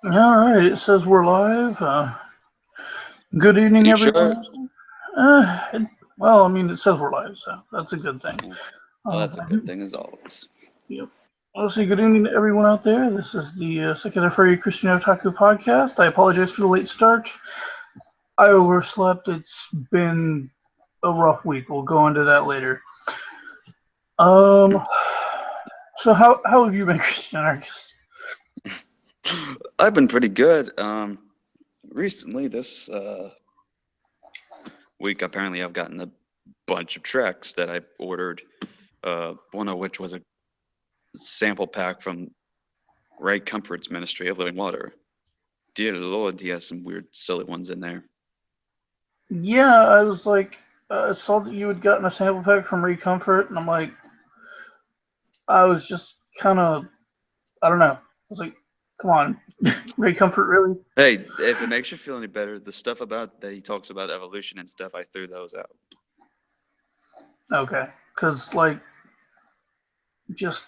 All right, it says we're live. Good Are evening, you sure? everyone. Uh, it, well, I mean, it says we're live, so that's a good thing. Yeah. Well, that's a good thing as always. Yep. I'll say good evening to everyone out there. This is the second Furry Christian Otaku podcast. I apologize for the late start. I overslept. It's been a rough week. We'll go into that later. Um, so how have you been, Christian Arcus? I've been pretty good. Recently this week, apparently, I've gotten a bunch of treks that I ordered. One of which was a sample pack from Ray Comfort's Ministry of Living Water. Dear Lord, he has some weird, silly ones in there. Yeah, I was like, I saw that you had gotten a sample pack from Recomfort, and I'm like, I was just kind of, I don't know. I was like, come on, Ray Comfort, really? Hey, if it makes you feel any better, the stuff about that he talks about evolution and stuff, I threw those out. Okay, because like, just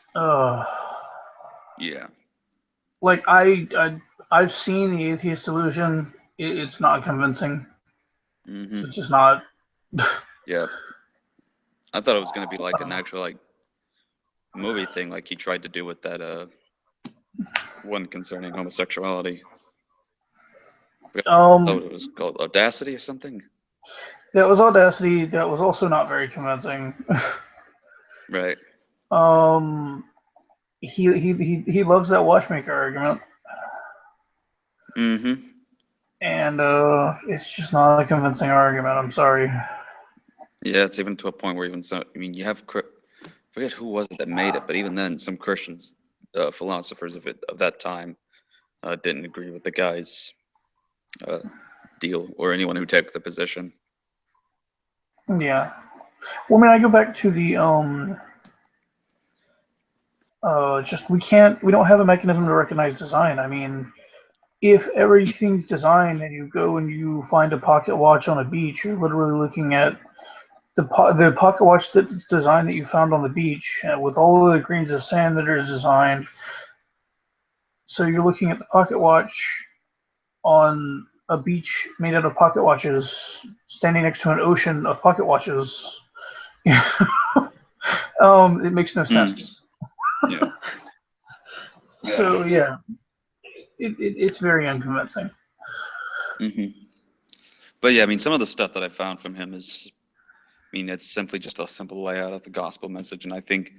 Yeah. like I've seen the Atheist Illusion. It's not convincing. Mm-hmm. It's just not. Yeah. I thought it was gonna be I like don't an know. actual like movie thing, like he tried to do with that one concerning homosexuality. Oh, Um, it was called Audacity or something. that was Audacity. That was also not very convincing. Right. um, he loves that watchmaker argument, Mm-hmm. and it's just not a convincing argument. I'm sorry. Yeah, it's even to a point where even so, I mean, you have forget who was it that made it, but even then, some Christians, philosophers of it of that time, didn't agree with the guy's uh, deal or anyone who took the position. Yeah. Well, I mean, I go back to the just we don't have a mechanism to recognize design. I mean, if everything's designed and you go and you find a pocket watch on a beach, you're literally looking at the pocket watch that's designed that you found on the beach with all of the grains of sand that are designed. So you're looking at the pocket watch on a beach made out of pocket watches, standing next to an ocean of pocket watches. It makes no Mm. sense. Yeah. Yeah. So yeah, it's very unconvincing. Mm-hmm. But yeah, I mean, some of the stuff that I found from him is, I mean, it's simply just a simple layout of the gospel message, and I think,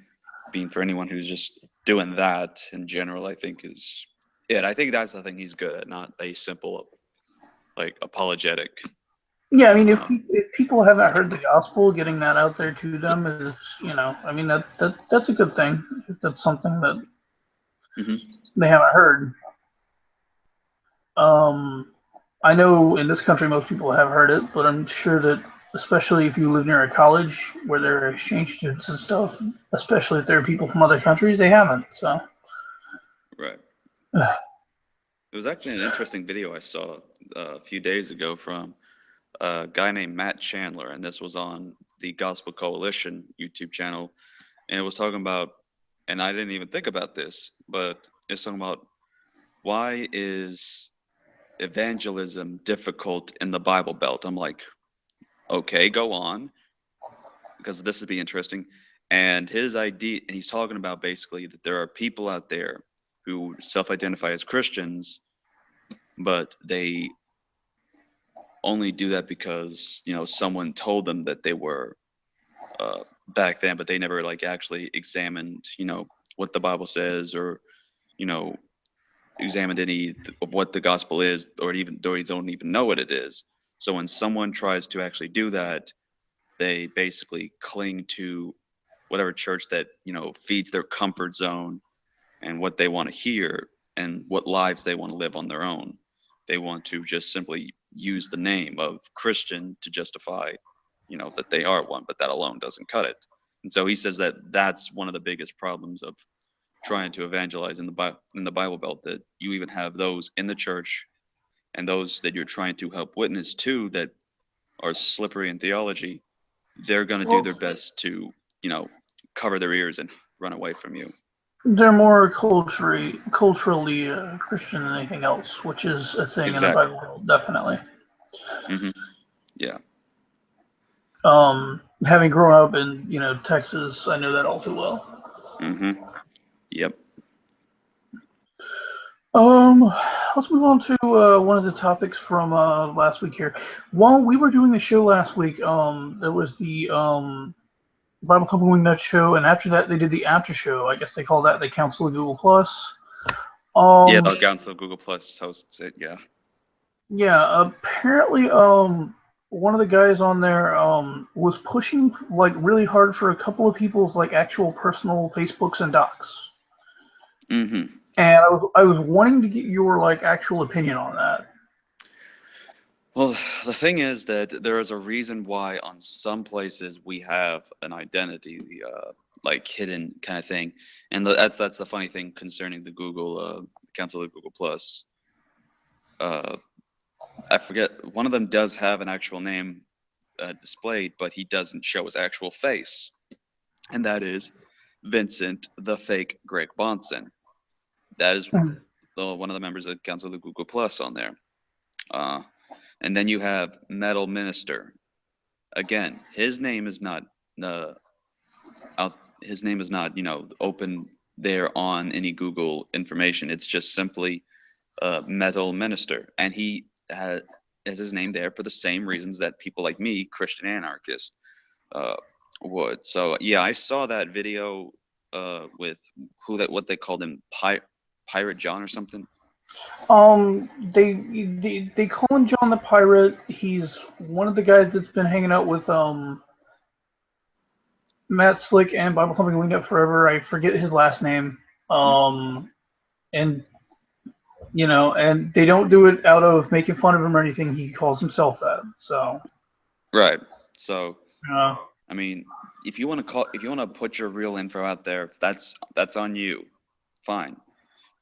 being for anyone who's just doing that in general, I think is it. I think that's the thing he's good at, not a simple like apologetic. Yeah, I mean, Um, if people haven't heard the gospel, getting that out there to them is, I mean that's a good thing. If that's something that mhm. they haven't heard. Um, I know in this country most people have heard it, but I'm sure that especially if you live near a college where there are exchange students and stuff, especially if there are people from other countries, they haven't. So, Right. It was actually an interesting video I saw a few days ago from a guy named Matt Chandler, and this was on the Gospel Coalition YouTube channel, and it was talking about, and I didn't even think about this, but it's talking about why is evangelism difficult in the Bible Belt. I'm like, okay, go on, because this would be interesting. And his idea, and he's talking about basically that there are people out there who self-identify as Christians, but they only do that because someone told them that they were back then, but they never like actually examined what the Bible says, or you know examined any of what the gospel is, or even they don't even know what it is. So when someone tries to actually do that, they basically cling to whatever church that feeds their comfort zone and what they want to hear and what lives they want to live on their own. They want to just simply use the name of Christian to justify, that they are one, but that alone doesn't cut it. And so he says that that's one of the biggest problems of trying to evangelize in the Bible Belt, that you even have those in the church and those that you're trying to help witness to that are slippery in theology. They're going to do well, their best to, you know, cover their ears and run away from you. They're more culturally Christian than anything else, which is a thing in the Exactly. Bible world, definitely. Hmm. Yeah. Having grown up in Texas, I know that all too well. Hmm. Yep. Um, let's move on to one of the topics from last week here. While we were doing the show last week, there was the Bible Thumping Wingnut show, and after that they did the after show. I guess they call that the Council of Google Plus. Yeah, Um, the Council Google Plus hosts it. Yeah. yeah, apparently, one of the guys on there was pushing like really hard for a couple of people's like actual personal Facebooks and docs, Hmm. and I was wanting to get your like actual opinion on that. Well, the thing is that there is a reason why on some places we have an identity, like hidden kind of thing, and that's the funny thing concerning the Google Council of Google Plus. Uh, I forget one of them does have an actual name displayed, but he doesn't show his actual face, and that is Vincent the Fake Greg Bonson. That is Mhm. one of the members of Council of Google Plus on there. Uh, and then you have Metal Minister. Again, his name is not uh, out. His name is not open there on any Google information. It's just simply Metal Minister, and he has his name there for the same reasons that people like me, Christian anarchist, uh, would. So yeah, I saw that video with what they called him, Pirate John or something. They call him John the Pirate. He's one of the guys that's been hanging out with Matt Slick and Bible Thumping Wingnut Forever. I forget his last name. Um, and and they don't do it out of making fun of him or anything. He calls himself that. So, Right. So uh, I mean, if you want to put your real info out there, that's on you. Fine.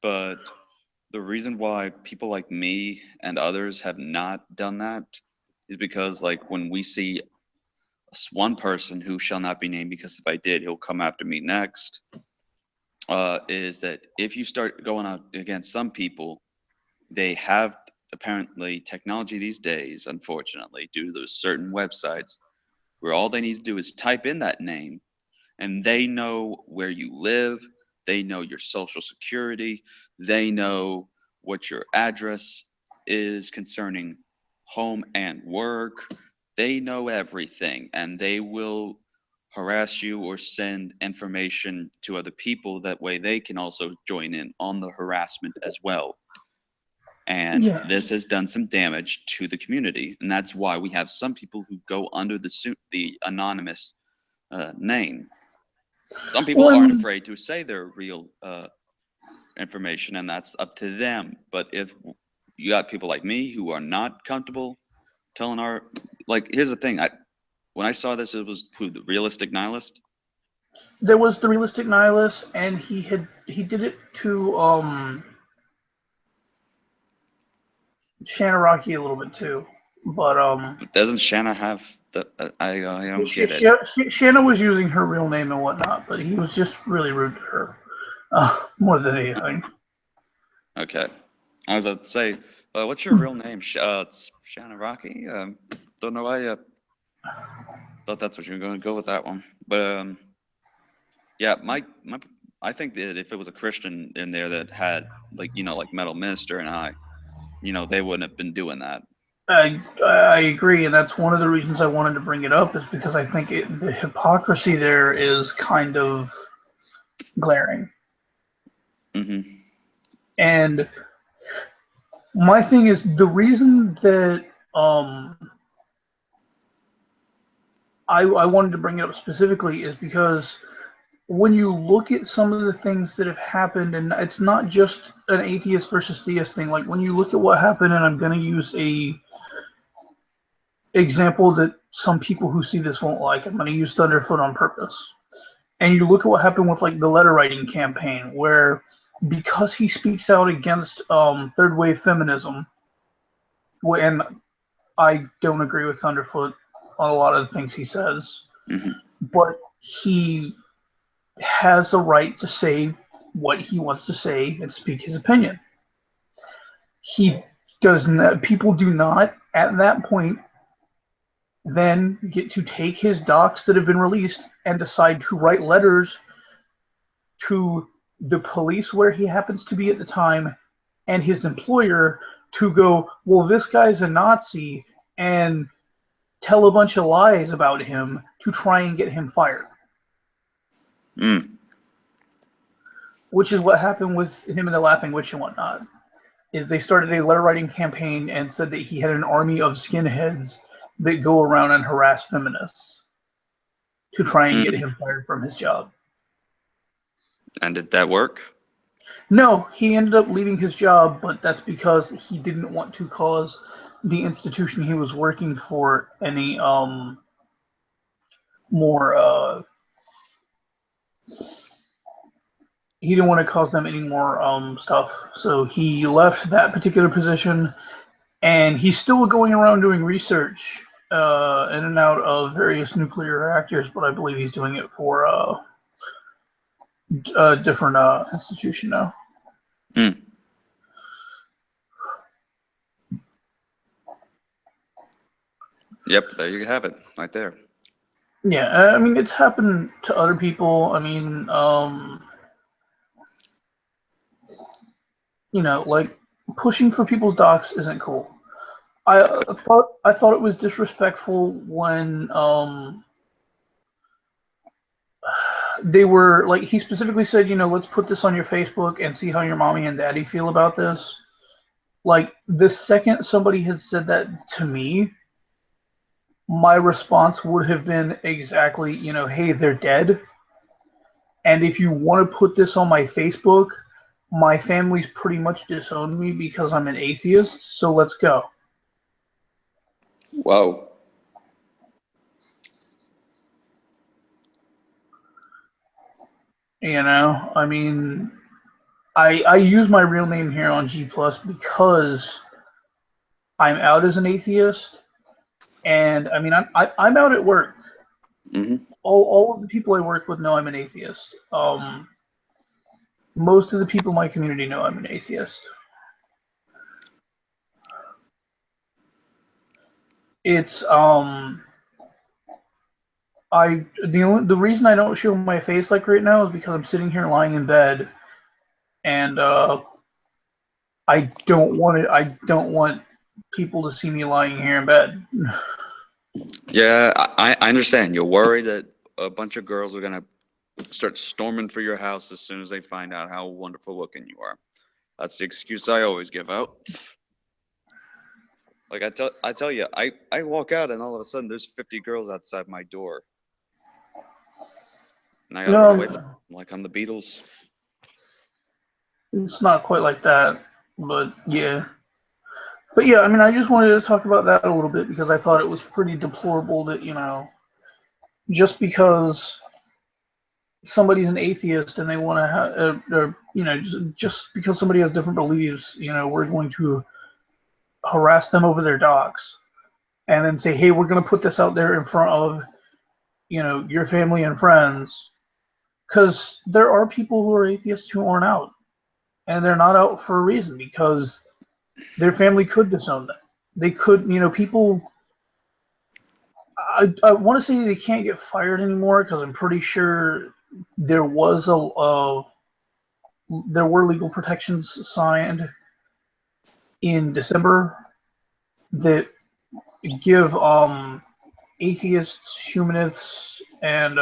But the reason why people like me and others have not done that is because, like, when we see one person who shall not be named, because if I did, he'll come after me next, is that if you start going out against some people, they have apparently technology these days, unfortunately, due to those certain websites, where all they need to do is type in that name and they know where you live, they know your social security, they know what your address is concerning home and work. They know everything and they will harass you or send information to other people. That way they can also join in on the harassment as well. And yeah. this has done some damage to the community. And that's why we have some people who go under the anonymous name. Some people Well, aren't and afraid to say their real information, and that's up to them. But if you got people like me who are not comfortable telling our, like, here's the thing. When I saw this, it was who, the realistic nihilist. there was the realistic nihilist, and he did it to Shanaraki a little bit too. But But doesn't Shanna have the? I don't get it. Shanna was using her real name and whatnot, but he was just really rude to her, more than anything. Okay, I was about to say, what's your real name? It's Shanna Rocky. Don't know why. Thought that's what you were going to go with that one, but yeah, my I think that if it was a Christian in there that had, like, like Metal Minister and they wouldn't have been doing that. I agree, and that's one of the reasons I wanted to bring it up is because I think the hypocrisy there is kind of glaring. Hmm. And my thing is the reason that I wanted to bring it up specifically is because when you look at some of the things that have happened, and it's not just an atheist versus theist thing. Like when you look at what happened, and I'm going to use a example that some people who see this won't like. I'm going to use Thunderfoot on purpose. And you look at what happened with like the letter writing campaign, where because he speaks out against third wave feminism, and I don't agree with Thunderfoot on a lot of the things he says, Hmm. but he has a right to say what he wants to say and speak his opinion. He does not. People do not at that point then get to take his docs that have been released and decide to write letters to the police where he happens to be at the time and his employer to go, well, this guy's a Nazi, and tell a bunch of lies about him to try and get him fired. Mm. Which is what happened with him and the Laughing Witch and whatnot. Is they started a letter writing campaign and said that he had an army of skinheads that go around and harass feminists to try and get him fired from his job. And did that work? No, he ended up leaving his job, but that's because he didn't want to cause the institution he was working for any more he didn't want to cause them any more stuff. So he left that particular position, and he's still going around doing research in and out of various nuclear reactors, but I believe he's doing it for a different institution now. Mm. Yep, there you have it, right there. Yeah, I mean, it's happened to other people. I mean, you know, like pushing for people's docs isn't cool. I thought it was disrespectful when they were like, he specifically said, you know, let's put this on your Facebook and see how your mommy and daddy feel about this. Like, the second somebody had said that to me, my response would have been exactly, you know, hey, they're dead. And if you want to put this on my Facebook, my family's pretty much disowned me because I'm an atheist, so let's go. Whoa. You know, I mean, I use my real name here on G Plus because I'm out as an atheist, and I mean I'm out at work. Mm-hmm. All of the people I work with know I'm an atheist. Most of the people in my community know I'm an atheist. It's the reason I don't show my face like right now is because I'm sitting here lying in bed, and I don't want people to see me lying here in bed. Yeah, I understand. You're worried that a bunch of girls are gonna start storming for your house as soon as they find out how wonderful looking you are. That's the excuse I always give out. Like I tell you, I walk out and all of a sudden there's 50 girls outside my door, and I gotta run away from them like I'm the Beatles. It's not quite like that, but yeah. But yeah, I mean, I just wanted to talk about that a little bit because I thought it was pretty deplorable that, you know, just because somebody's an atheist and they want to have, you know, just because somebody has different beliefs, you know, we're going to harass them over their docs and then say, hey, we're going to put this out there in front of, you know, your family and friends. Because there are people who are atheists who aren't out, and they're not out for a reason because their family could disown them. They could, you know, people. I want to say they can't get fired anymore because I'm pretty sure there was there were legal protections signed in December that give atheists, humanists, and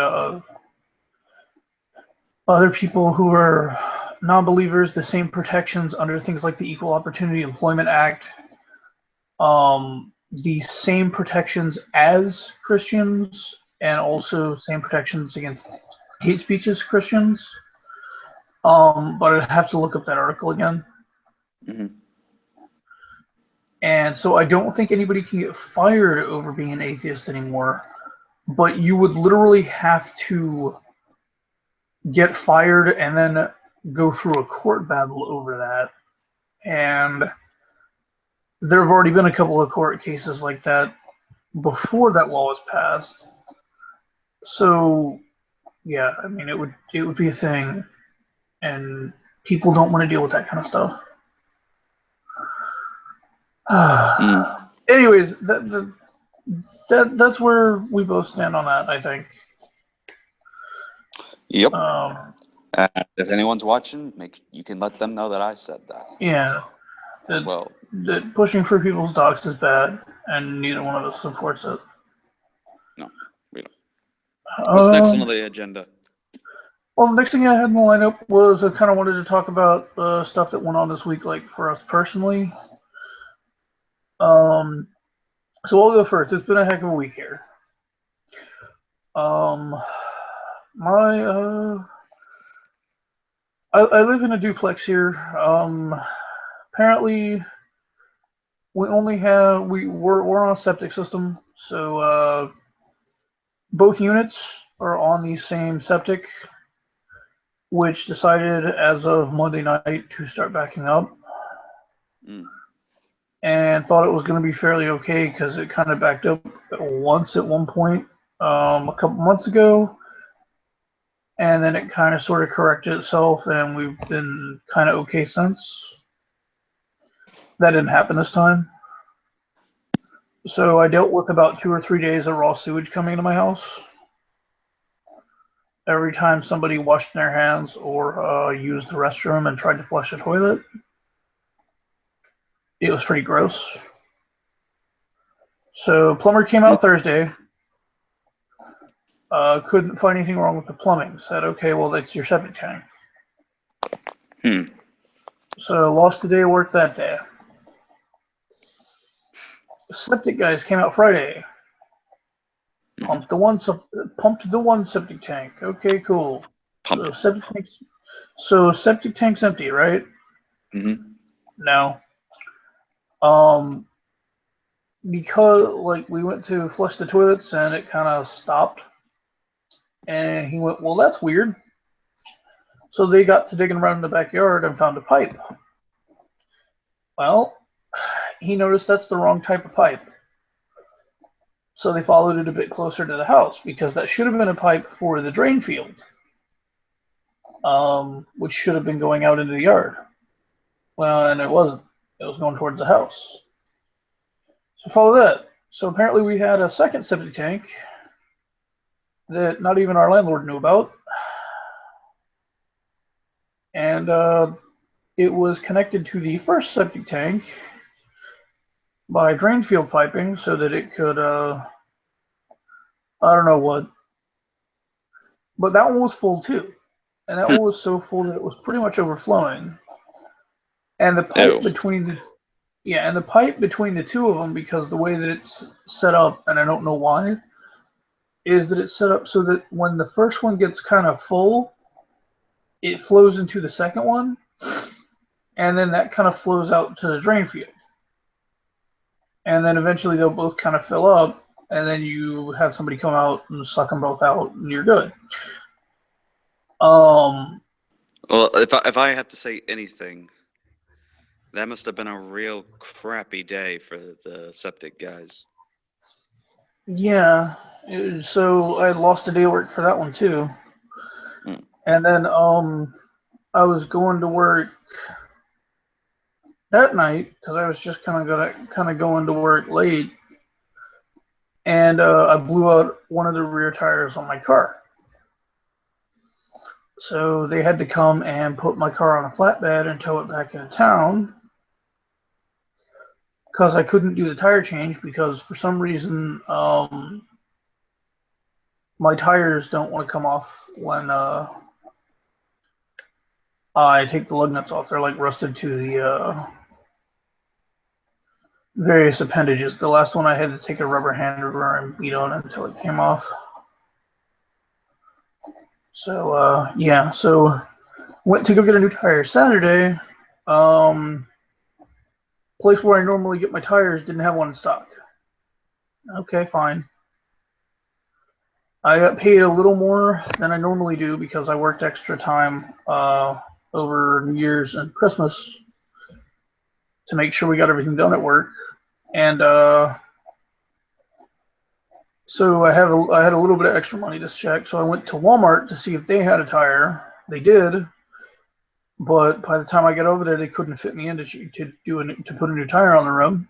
other people who are non-believers the same protections under things like the Equal Opportunity Employment Act, the same protections as Christians, and also same protections against hate speech as Christians. But I'd have to look up that article again. Mm-hmm. And so I don't think anybody can get fired over being an atheist anymore. But you would literally have to get fired and then go through a court battle over that. And there have already been a couple of court cases like that before that law was passed. So yeah, I mean it would be a thing. and people don't want to deal with that kind of stuff. Anyways, that's where we both stand on that, I think. Yep. If anyone's watching, you can let them know that I said that. Yeah. As well. That pushing for people's dogs is bad, and neither one of us supports it. No, we don't. What's next on the agenda? Well, the next thing I had in the lineup was I kind of wanted to talk about stuff that went on this week, like for us personally. So I'll go first. It's been a heck of a week here. I live in a duplex here. Apparently, we're on a septic system, so both units are on the same septic, which decided as of Monday night to start backing up. And thought it was going to be fairly okay because it kind of backed up once at one point a couple months ago, and then it kind of sort of corrected itself, and we've been kind of okay since. That didn't happen this time. So I dealt with about 2 or 3 days of raw sewage coming into my house. Every time somebody washed their hands or used the restroom and tried to flush the toilet, it was pretty gross. So plumber came out Thursday. Couldn't find anything wrong with the plumbing. Said, okay, well, that's your septic tank. So lost a day of work that day. Septic guys came out Friday. Pumped the one septic tank. Okay, cool. So septic tank's empty, right? No. Because like we went to flush the toilets and it kind of stopped, and he went, well, that's weird. So they got to digging around in the backyard and found a pipe. Well, he noticed that's the wrong type of pipe. So they followed it a bit closer to the house because that should have been a pipe for the drain field, which should have been going out into the yard. Well, and it wasn't. It was going towards the house. So follow that. So apparently we had a second septic tank that not even our landlord knew about. And it was connected to the first septic tank by drain field piping so that it could, I don't know what. But that one was full too. And that one was so full that it was pretty much overflowing. And the pipe between the two of them, because the way that it's set up, and I don't know why, is that it's set up so that when the first one gets kind of full, it flows into the second one, and then that kind of flows out to the drain field. And then eventually they'll both kind of fill up, and then you have somebody come out and suck them both out, and you're good. Well, if I have to say anything, that must have been a real crappy day for the septic guys. Yeah, so I lost a day of work for that one too. And then I was going to work that night because I was just kind of going to work late, and I blew out one of the rear tires on my car. So they had to come and put my car on a flatbed and tow it back into town because I couldn't do the tire change because for some reason my tires don't want to come off when I take the lug nuts off. They're like rusted to the various appendages. The last one I had to take a rubber hammer and beat on it until it came off. So yeah, so went to go get a new tire Saturday. Place where I normally get my tires didn't have one in stock. Okay, fine. I got paid a little more than I normally do because I worked extra time over New Year's and Christmas to make sure we got everything done at work. And so I had a little bit of extra money to check. So I went to Walmart to see if they had a tire. They did. But by the time I got over there, they couldn't fit me in to put a new tire on the rim.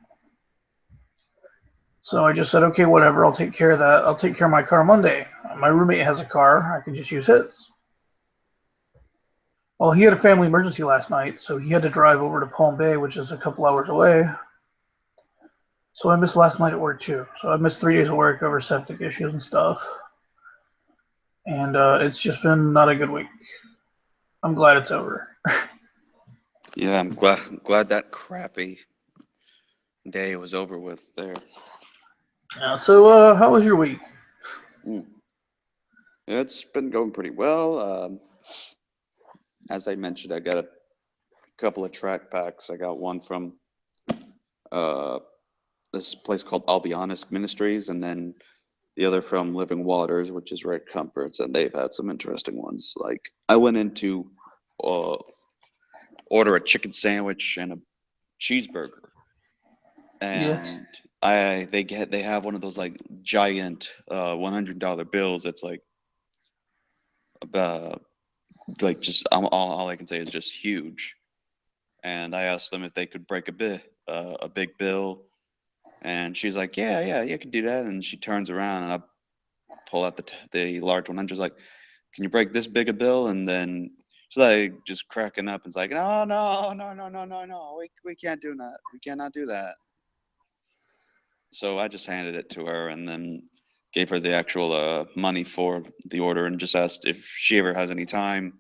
So I just said, okay, whatever. I'll take care of that. I'll take care of my car Monday. My roommate has a car. I can just use his. Well, he had a family emergency last night, so he had to drive over to Palm Bay, which is a couple hours away. So I missed last night at work too. So I missed 3 days of work over septic issues and stuff. And it's just been not a good week. I'm glad it's over. Yeah, I'm glad that crappy day was over with there. Yeah, so how was your week? Mm. It's been going pretty well. As I mentioned, I got a couple of track packs. I got one from uh, this place called I'll Be Honest Ministries, and then the other from Living Waters, which is Red Comforts, and they've had some interesting ones. Like I went into uh, order a chicken sandwich and a cheeseburger, Yeah. and they have one of those like giant $100 bills that's uh, like just all I can say is just huge. And I asked them if they could break a big bill, and she's like, yeah, you can do that. And she turns around and I pull out the large 100. Like, can you break this big a bill? And then she's like just cracking up and it's like, no, we can't do that. We cannot do that. So I just handed it to her and then gave her the actual money for the order and just asked if she ever has any time,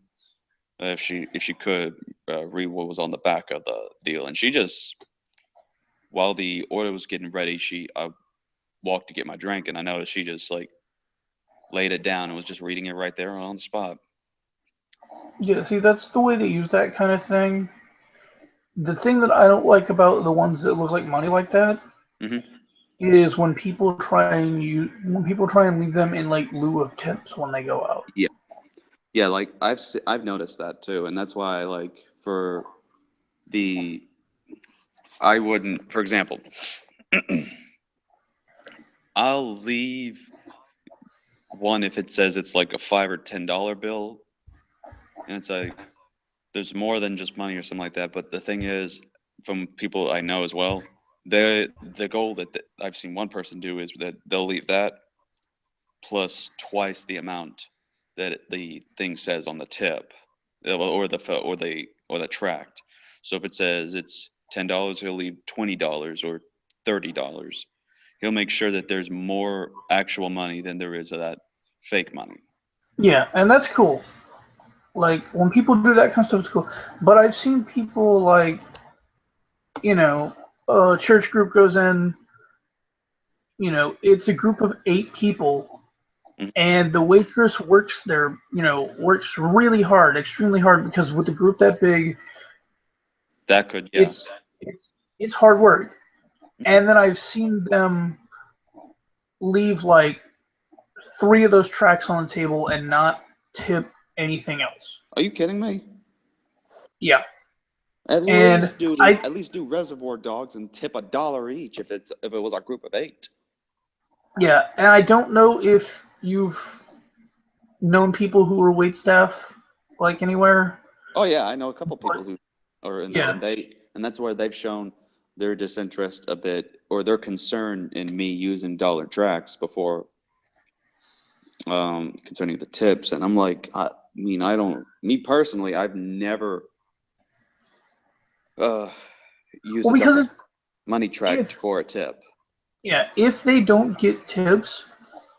if she could read what was on the back of the deal. And she just, while the order was getting ready, I walked to get my drink and I noticed she just like laid it down and was just reading it right there on the spot. Yeah, see, that's the way they use that kind of thing. The thing that I don't like about the ones that look like money like that Hmm. is when people try and leave them in like lieu of tips when they go out. Yeah, yeah. Like I've noticed that too, and that's why like for the I wouldn't, for example, I'll leave one if it says it's like a $5 or $10 bill, and it's like there's more than just money or something like that. But the thing is, from people I know as well, the goal that I've seen one person do is that they'll leave that plus twice the amount that the thing says on the tip, or the tract. So if it says it's $10, he'll leave $20 or $30. He'll make sure that there's more actual money than there is of that fake money. Yeah, and that's cool. Like when people do that kind of stuff, it's cool. But I've seen people like, you know, a church group goes in, it's a group of 8 people, Mhm. and the waitress works really hard, extremely hard, because with a group that big, That could, yeah. it's hard work. And then I've seen them leave like 3 of those tracks on the table and not tip anything else. Are you kidding me? Yeah, At and least do I at least do Reservoir Dogs and tip $1 each if it was a group of 8. yeah, and I don't know if you've known people who were wait staff like anywhere, Oh yeah, I know a couple but people who are in that, yeah, and that's where they've shown their disinterest a bit or their concern in me using dollar tracks before, concerning the tips. And I'm like, I mean, I don't, me personally, I've never uh used well, a dollar because money track if for a tip. yeah, if they don't get tips,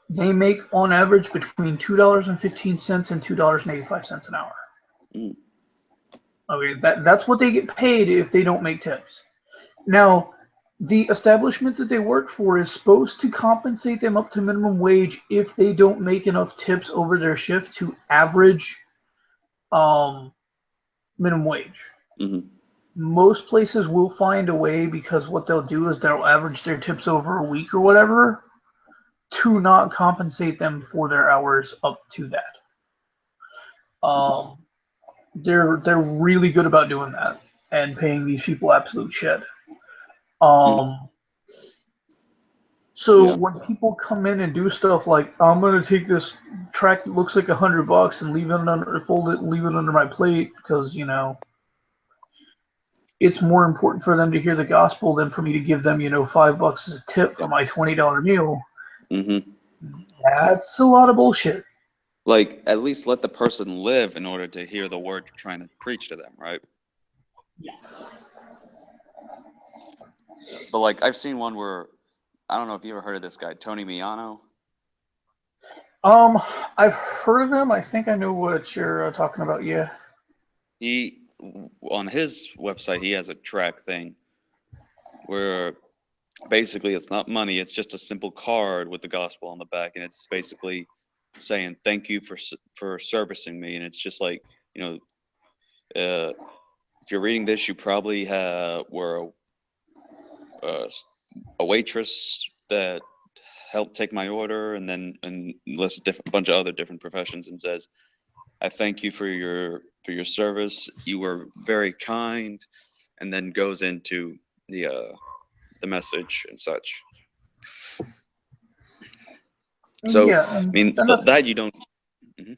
they make on average between $2.15 and $2.85 an hour. Mm, Okay, that's what they get paid if they don't make tips. Now, the establishment that they work for is supposed to compensate them up to minimum wage if they don't make enough tips over their shift to average um, minimum wage. mm-hmm. Most places will find a way, because what they'll do is they'll average their tips over a week or whatever to not compensate them for their hours up to that. Um, they're really good about doing that and paying these people absolute shit. Mm-hmm. Um, So Yeah. when people come in and do stuff like, I'm gonna take this track that looks like $100 and leave it under, fold it, and leave it under my plate because it's more important for them to hear the gospel than for me to give them $5 as a tip for Yeah. my $20 meal. Mm-hmm. That's a lot of bullshit. Like, at least let the person live in order to hear the word you're trying to preach to them, right? Yeah. But like, I've seen one where I don't know if you ever heard of this guy, Tony Miano. Um, I've heard of them. I think I know what you're talking about. Yeah. He on his website he has a track thing where basically it's not money, it's just a simple card with the gospel on the back, and it's basically saying thank you for servicing me, and it's just like, you know, uh, if you're reading this, you probably were a, a waitress that helped take my order, and then and lists a different bunch of other different professions, and says, I thank you for your service. You were very kind, and then goes into the message and such. So, Yeah, I mean, and that's that you don't. Mhm.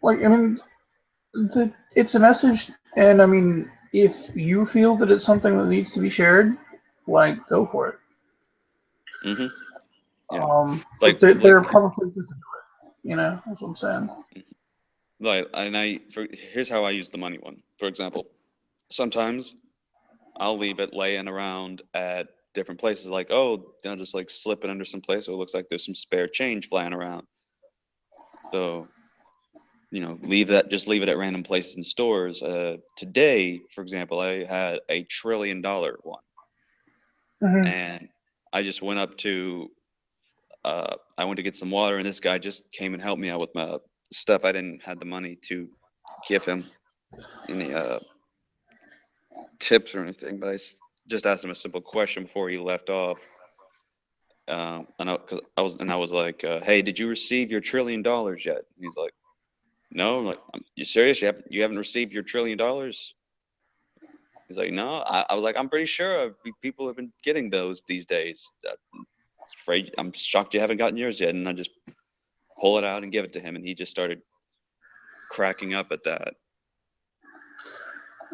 like, it's a message, and I mean, if you feel that it's something that needs to be shared, like, go for it. Mhm. Yeah. But there are probably places to do it. That's what I'm saying. And here's how I use the money one. For example, sometimes I'll leave it laying around at different places, like, oh, just like slip it under some place, so it looks like there's some spare change flying around. So, leave it at random places in stores. Today, for example, I had a $1 trillion one, Hmm. and I just went up to I went to get some water, and this guy just came and helped me out with my stuff. I didn't have the money to give him any tips or anything, but just asked him a simple question before he left off. Because I was like, "Hey, did you receive your $1 trillion yet?" And he's like, "No." I'm like, "You serious? You haven't received your $1 trillion?" He's like, "No." I was like, "I'm pretty sure people have been getting those these days. I'm shocked you haven't gotten yours yet." And I just pull it out and give it to him, and he just started cracking up at that.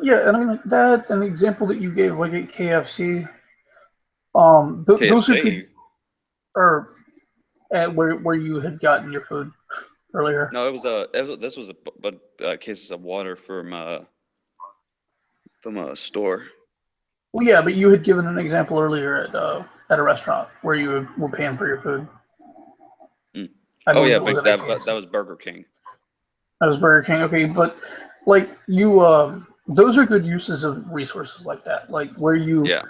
Yeah, and I mean that, and the example that you gave, like at KFC, those are good. KFC. Or at where you had gotten your food earlier. No, this was cases of water from a store. Well, yeah, but you had given an example earlier at a restaurant where you were paying for your food. Mm. I Oh believe yeah, it was but at a KFC. that was Burger King. That was Burger King. Okay, but like those are good uses of resources like that. Like where Yeah.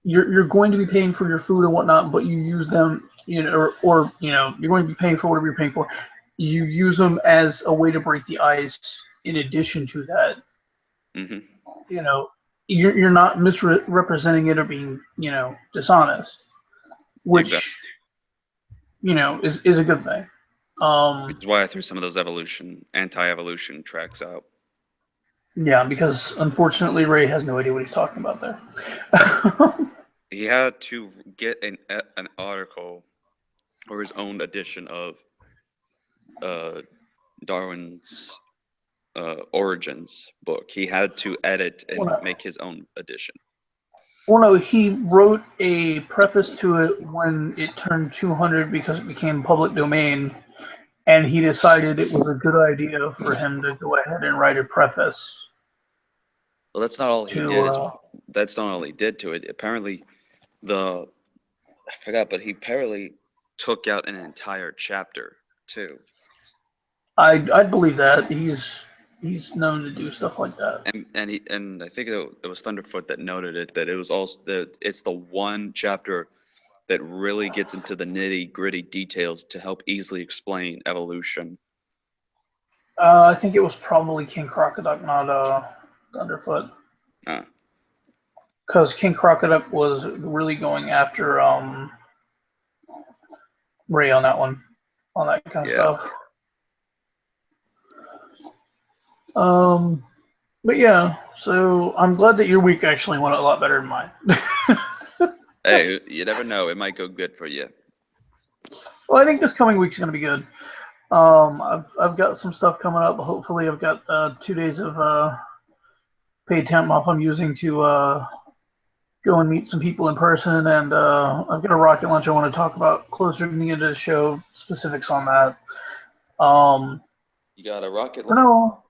you're going to be paying for your food and whatnot, but you use them, or you're going to be paying for whatever you're paying for. You use them as a way to break the ice. In addition to that, Hmm. you know, you're not misrepresenting it or being, dishonest, Exactly. which, is a good thing. Which is why I threw some of those anti-evolution tracks out. Yeah, because unfortunately Ray has no idea what he's talking about there. He had to get an article or his own edition of uh, Darwin's Origins book. He had to edit and well, no, make his own edition. well, no, he wrote a preface to it when it turned 200 because it became public domain, and he decided it was a good idea for him to go ahead and write a preface Well, that's not all he to. did. That's not all he did to it. Apparently, the I forgot, but he apparently took out an entire chapter too. I'd believe that he's known to do stuff like that. And I think it was Thunderfoot that noted it, that it was also it's the one chapter that really gets into the nitty gritty details to help easily explain evolution. I think it was probably King Crocodile, not Thunderfoot, Uh, because King Crocodile was really going after Ray on that kind of yeah. stuff. Um, but yeah, So I'm glad that your week actually went a lot better than mine. Hey, you never know. It might go good for you. Well, I think this coming week's going to be good. I've got some stuff coming up. Hopefully, I've got 2 days of paid time off I'm using to go and meet some people in person, and I've got a rocket launch I want to talk about closer to the end of the show. Specifics on that. You got a rocket For launch? now.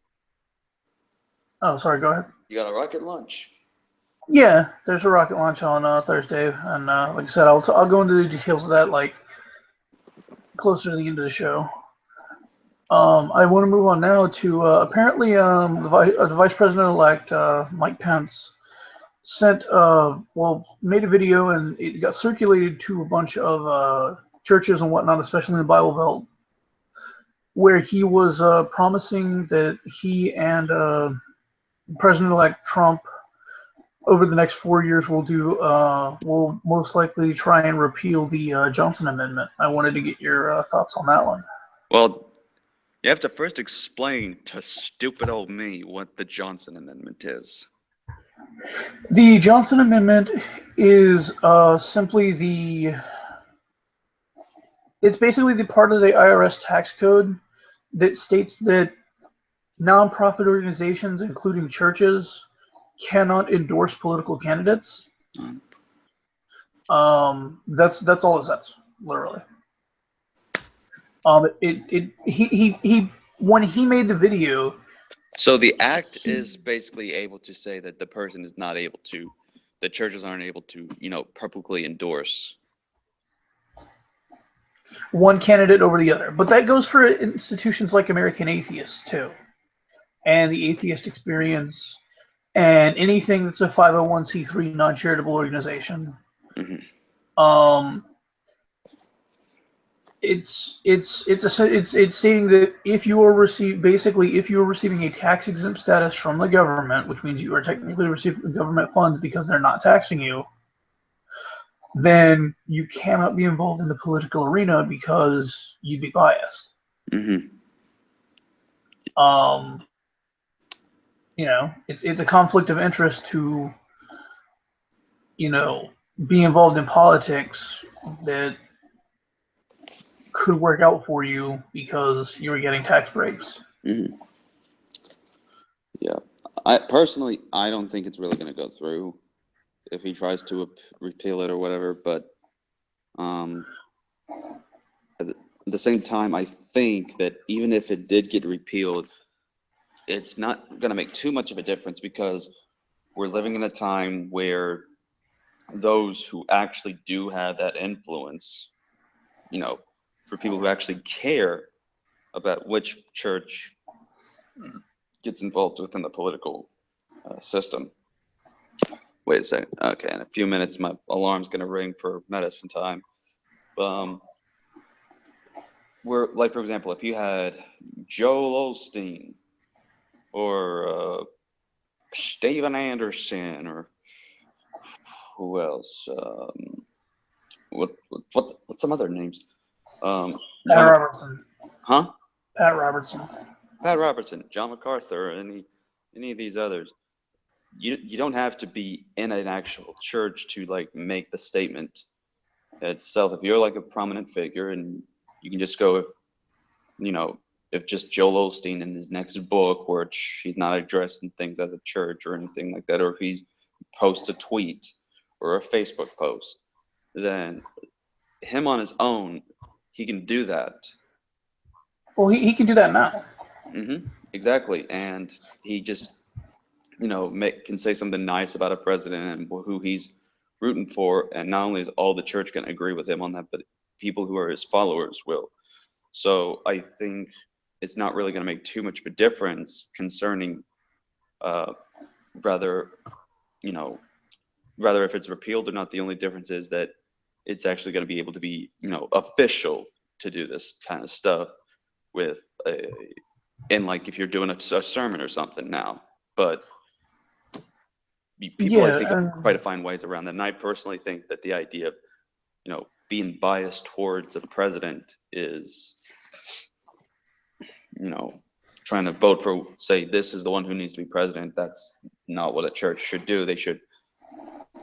Oh, sorry. Go ahead. You got a rocket launch? Yeah, there's a rocket launch on Thursday, and like I said, I'll go into the details of that like closer to the end of the show. I want to move on now to apparently the Vice President-elect Mike Pence sent made a video and it got circulated to a bunch of churches and whatnot, especially in the Bible Belt, where he was promising that he and President-elect Trump over the next 4 years will most likely try and repeal the Johnson Amendment. I wanted to get your thoughts on that one. Well, you have to first explain to stupid old me what the Johnson Amendment is. The Johnson Amendment is it's basically the part of the IRS tax code that states that nonprofit organizations, including churches, cannot endorse political candidates. That's all it says, literally. He when he made the video. So the act is basically able to say that the person is not able to, the churches aren't able to, publicly endorse One candidate over the other. But that goes for institutions like American Atheists, too. And the Atheist Experience, and anything that's a 501c3 non-charitable organization. Mm-hmm. It's stating that if you are receiving a tax exempt status from the government, which means you are technically receiving government funds because they're not taxing you, then you cannot be involved in the political arena because you'd be biased. Mm-hmm. It's a conflict of interest to, be involved in politics that could work out for you because you were getting tax breaks. Mm-hmm. Yeah, I don't think it's really going to go through if he tries to repeal it or whatever. But at the same time, I think that even if it did get repealed, it's not going to make too much of a difference because we're living in a time where those who actually do have that influence, for people who actually care about which church gets involved within the political system. Wait a second. Okay, in a few minutes, my alarm's going to ring for medicine time. Like, for example, if you had Joel Osteen or Steven Anderson or who else? What some other names? Pat Robertson. Huh? Pat Robertson. Pat Robertson, John MacArthur, any of these others. You don't have to be in an actual church to like make the statement itself. If you're like a prominent figure and you can just go if just Joel Osteen in his next book, which he's not addressing things as a church or anything like that, or if he posts a tweet or a Facebook post, then him on his own, he can do that. Well, he can do that now. Mm-hmm. Exactly. And he just, can say something nice about a president and who he's rooting for. And not only is all the church going to agree with him on that, but people who are his followers will. So I think it's not really going to make too much of a difference concerning rather if it's repealed or not. The only difference is that it's actually going to be able to be, official to do this kind of stuff with like if you're doing a sermon or something now. But people, I think, try to find ways around that. And I personally think that the idea of, being biased towards a president is, trying to vote for, say, this is the one who needs to be president. That's not what a church should do. They should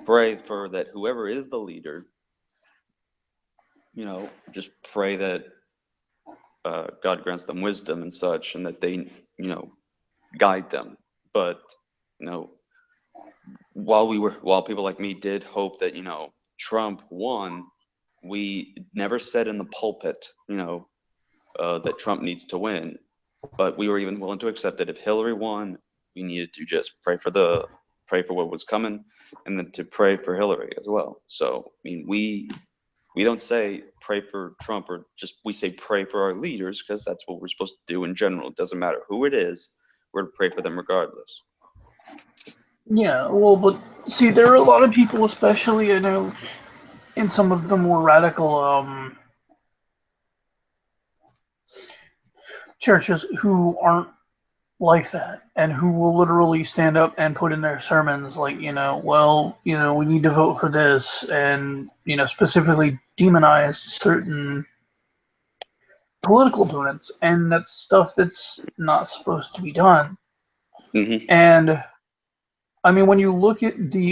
pray for that whoever is the leader, just pray that God grants them wisdom and such, and that they, guide them. But, you know, while people like me did hope that, Trump won, we never said in the pulpit, that Trump needs to win. But we were even willing to accept that if Hillary won, we needed to just pray for what was coming, and then to pray for Hillary as well. So, I mean, we don't say pray for Trump, or just we say pray for our leaders, because that's what we're supposed to do in general. It doesn't matter who it is, we're to pray for them regardless. Yeah, well, but see, there are a lot of people, especially I know in some of the more radical churches, who aren't like that, and who will literally stand up and put in their sermons like, we need to vote for this, and specifically demonize certain political opponents, and that's stuff that's not supposed to be done. Mm-hmm. And I mean, when you look at the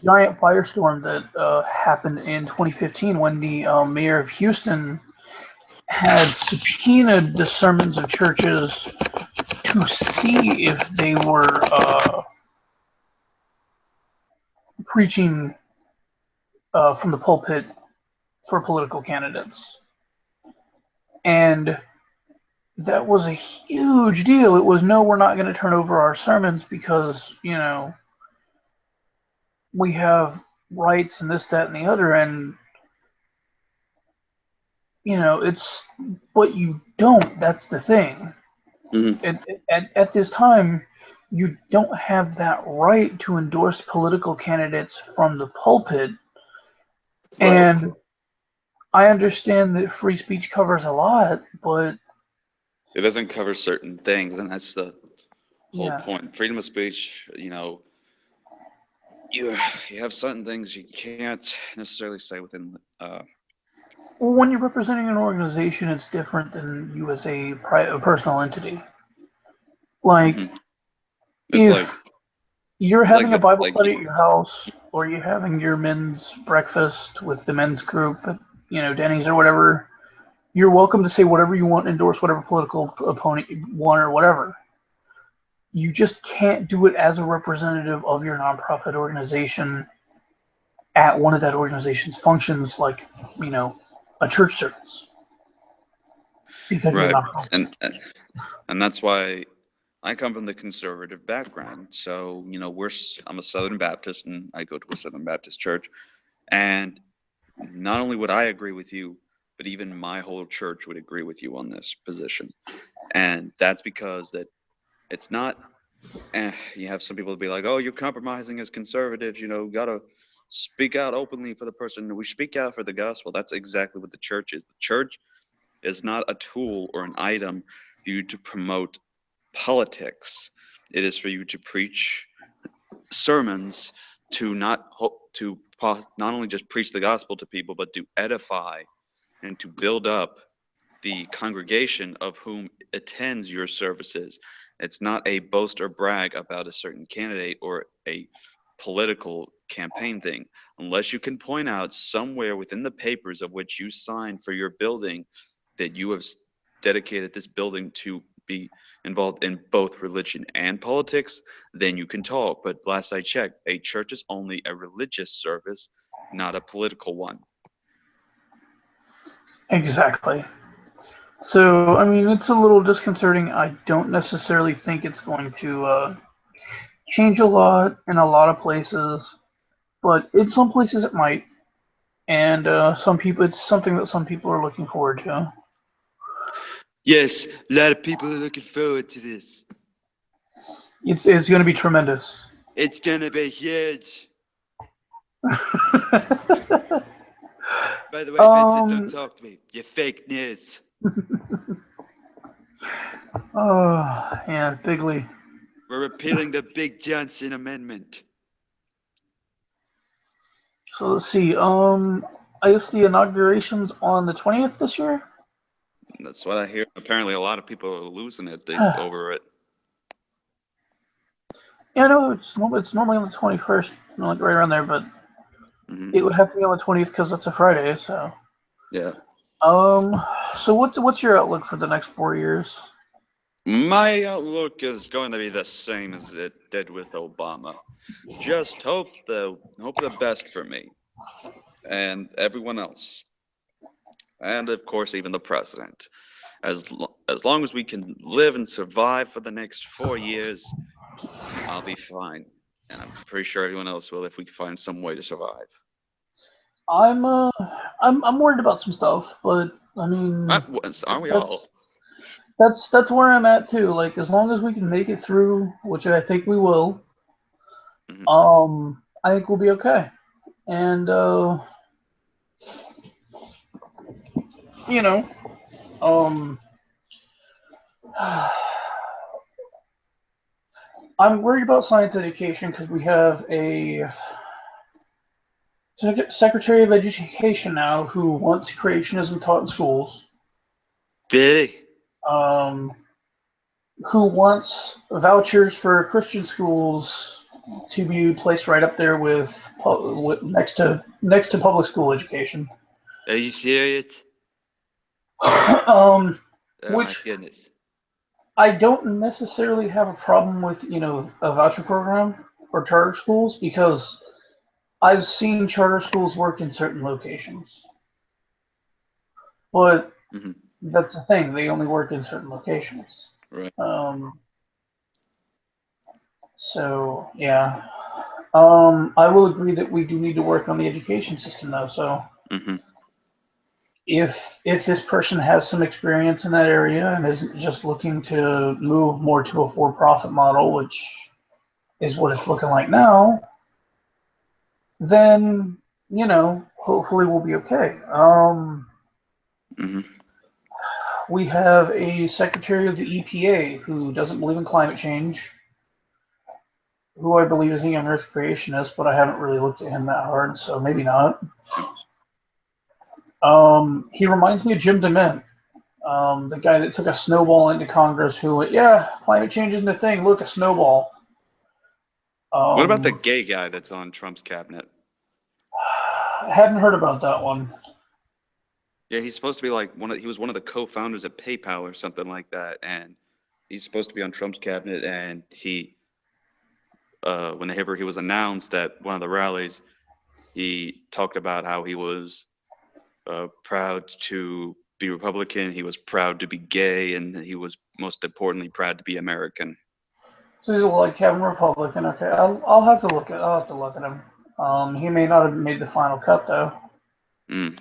giant firestorm that happened in 2015, when the mayor of Houston had subpoenaed the sermons of churches to see if they were preaching from the pulpit for political candidates. And that was a huge deal. It was, no, we're not going to turn over our sermons because, we have rights and this, that, and the other. And, it's, but you don't. That's the thing. Mm-hmm. At this time, you don't have that right to endorse political candidates from the pulpit. Right. And I understand that free speech covers a lot, but it doesn't cover certain things, and that's the whole yeah. point. Freedom of speech, you have certain things you can't necessarily say within. Well, when you're representing an organization, it's different than you as a personal entity. Like, Mm-hmm. It's if you're it's like having a that, Bible like study at your house, or you're having your men's breakfast with the men's group at, Denny's or whatever, you're welcome to say whatever you want, endorse whatever political opponent you want or whatever. You just can't do it as a representative of your nonprofit organization at one of that organization's functions, like, a church service, because you're right, not. and that's why I come from the conservative background. So I'm a Southern Baptist, and I go to a Southern Baptist church. And not only would I agree with you, but even my whole church would agree with you on this position. And that's because that it's not. You have some people be like, "Oh, you're compromising as conservatives. Gotta speak out openly for the person." We speak out for the gospel. That's exactly what the church is. The church is not a tool or an item for you to promote politics. It is for you to preach sermons, to not only just preach the gospel to people, but to edify and to build up the congregation of whom attends your services. It's not a boast or brag about a certain candidate or a political campaign thing. Unless you can point out somewhere within the papers of which you signed for your building that you have dedicated this building to be involved in both religion and politics, then you can talk. But last I checked, a church is only a religious service, not a political one. Exactly. So, I mean, it's a little disconcerting. I don't necessarily think it's going to change a lot in a lot of places, but in some places it might. And some people, it's something that some people are looking forward to. Yes, a lot of people are looking forward to this. It's going to be tremendous. It's gonna be huge. By the way, Vincent, don't talk to me. You're fake news. Oh, yeah, Bigley. We're repealing the Big Johnson Amendment. So let's see. I guess the inauguration's on the 20th this year. That's what I hear. Apparently, a lot of people are losing it over it. Yeah, no, it's normally on the 21st, like right around there, but Hmm. it would have to be on the 20th because it's a Friday. So, Yeah. so what's your outlook for the next 4 years? My outlook is going to be the same as it did with Obama. Just hope the best for me and everyone else, and of course even the president. As long as we can live and survive for the next 4 years, I'll be fine, and I'm pretty sure everyone else will if we can find some way to survive. I'm uh, I'm worried about some stuff, but I mean, Aren't we that's all? that's where I'm at too. Like, as long as we can make it through, which I think we will, Hmm. I think we'll be okay. And you know, um, I'm worried about science education because we have a Secretary of Education now who wants creationism taught in schools, Did um, who wants vouchers for Christian schools to be placed right up there with next to public school education. Are you serious? um, Oh my which goodness. I don't necessarily have a problem with, a voucher program or charter schools because I've seen charter schools work in certain locations. But Hmm. that's the thing, they only work in certain locations. Right. Um, so, yeah. I will agree that we do need to work on the education system, though. So, Hmm. if this person has some experience in that area and isn't just looking to move more to a for-profit model, which is what it's looking like now, then hopefully we'll be okay. Hmm. We have a secretary of the EPA who doesn't believe in climate change, who I believe is a young Earth creationist, but I haven't really looked at him that hard, so maybe not. He reminds me of Jim DeMint, the guy that took a snowball into Congress, who went, "Yeah, climate change isn't a thing. Look, a snowball." What about the Um, gay guy that's on Trump's cabinet? hadn't heard about that one. Yeah, he's supposed to be like he was one of the co-founders of PayPal or something like that, and he's supposed to be on Trump's cabinet. And whenever he was announced at one of the rallies, he talked about how he was proud to be Republican, he was proud to be gay, and he was most importantly proud to be American. So he's a like Kevin Republican. Okay, I'll have to look at him. He may not have made the final cut though. Mm.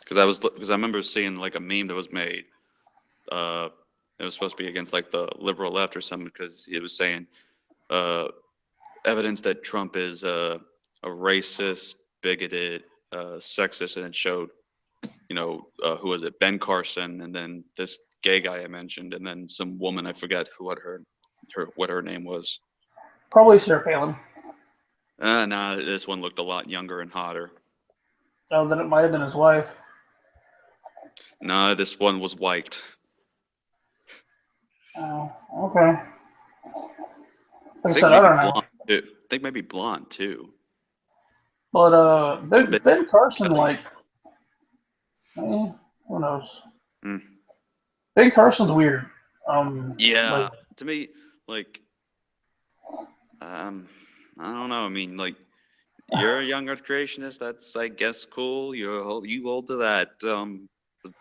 Because I remember seeing like a meme that was made. Uh, it was supposed to be against like the liberal left or something because it was saying uh, evidence that Trump is a racist, bigoted, sexist, and it showed, who was it, Ben Carson, and then this gay guy I mentioned, and then some woman I forget who what her name was. Probably Sarah Palin. Nah, this one looked a lot younger and hotter. So then it might have been his wife. Nah, this one was white. Oh, okay. I Like I think said, I maybe don't know. blonde too. I think maybe blonde too. But A Ben, bit ben Carson, Kelly. like, who knows? Mm. Ben Carson's weird. Like, Yeah, to me, like, um, I don't know. I mean, like, you're a young Earth creationist. That's, I guess, cool. You hold to that.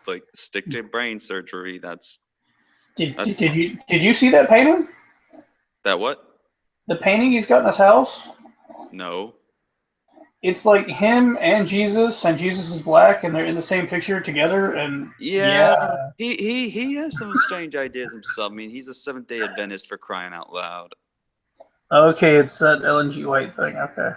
Like, stick to brain surgery. did, That did, did you did you see that painting? that what? The painting he's got in his house. No. It's like him and Jesus is black, and they're in the same picture together. And Yeah, yeah, he has some strange ideas himself. I mean, he's a Seventh Day Adventist for crying out loud. okay, it's that Ellen G. White thing. Okay,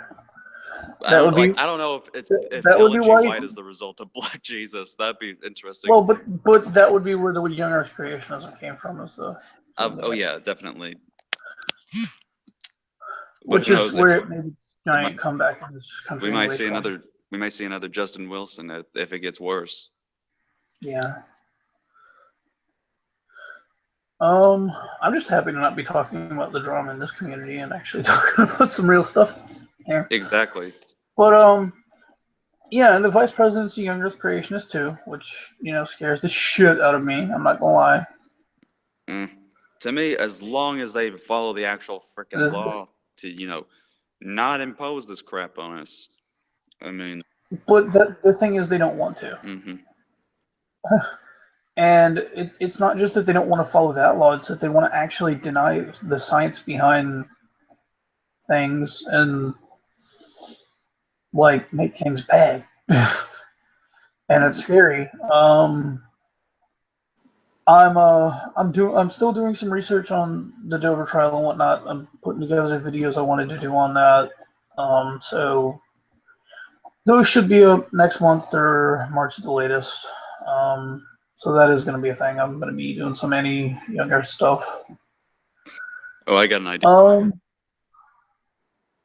that would be I don't know if that would be Ellen G. why. White is the result of Black Jesus. That'd be interesting. Well, but that would be where the young Earth creationism came from, is the Seventh Oh Day, yeah, definitely. But which who is knows? If where it made its we might giant comeback in this we country might anyway. see So another Justin Wilson if it gets worse. yeah. I'm just happy to not be talking about the drama in this community and actually talking about some real stuff here. Exactly. But yeah, and the vice president's a young Earth creationist too, which scares the shit out of me. I'm not gonna lie. Mm. To me, as long as they follow the actual freaking law to, not impose this crap on us. I mean, But the thing is, they don't want to. hmm And it's not just that they don't want to follow that law; it's that they want to actually deny the science behind things and like make things bad. And it's scary. I'm still doing some research on the Dover trial and whatnot. I'm putting together videos I wanted to do on that. So those should be up next month or March at the latest. So that is going to be a thing. I'm going to be doing some any younger stuff. oh, I got an idea.